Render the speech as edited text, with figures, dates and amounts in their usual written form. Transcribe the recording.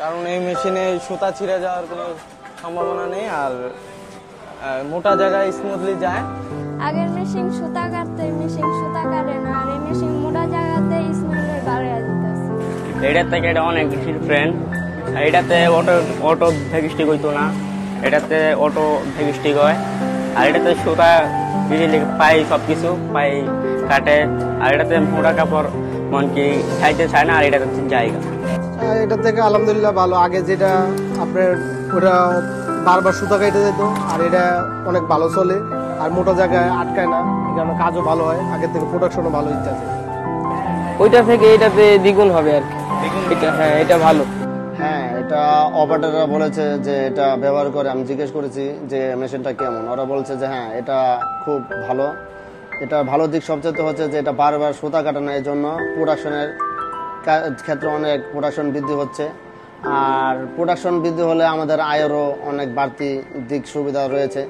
কারণ এই মেশিনে সুতা ছিঁড়ে যাওয়ার কোনো সম্ভাবনা নেই, আর মোটা জায়গায় স্মুথলি যায়। আগের মেশিন সুতা কাটতে মেশিন সুতা কাটে না, আর এই মেশিন মোটা জায়গাতে স্মুথলি বাড়িয়ে দিতেছে। এটার থেকে এটা অনেক বেশি ডিফারেন্ট। এটাতে অটো ভেগিস্টিক হইতো না, এটাতে অটো ভেগিস্টিক হয়। আর এটাতে সুতা ইজিলি পাই, সবকিছু পাই কাটে। আর এটাতে মোটা কাপড় মন কি যাইতে চায় না, আর এটাতে জায়গা। এটা থেকে আলহামদুলিল্লাহ ভালো। আগে যেটা আপনার ওটা বারবার সুতা কেটে যেত, আর এটা অনেক ভালো চলে, আর মোটা জায়গায় আটকায় না, এখানে কাজও ভালো হয়, আগের থেকে প্রোডাকশনও ভালো হচ্ছে। ওইটা থেকে এটাতে দ্বিগুণ হবে আর কি। হ্যাঁ, এটা ভালো। হ্যাঁ, এটা অপারেটররা বলেছে যে এটা ব্যবহার করে। আমি জিজ্ঞেস করেছি যে মেশিনটা কেমন, ওরা বলছে যে হ্যাঁ এটা খুব ভালো। এটা ভালো দিক সবচেয়ে হচ্ছে যে এটা বারবার সুতা কাটানো, এই জন্য প্রোডাকশনের ক্ষেত্রে অনেক প্রোডাকশন বৃদ্ধি হচ্ছে। আর প্রোডাকশন বৃদ্ধি হলে আমাদের আয়েরও অনেক বাড়তি দিক সুবিধা রয়েছে।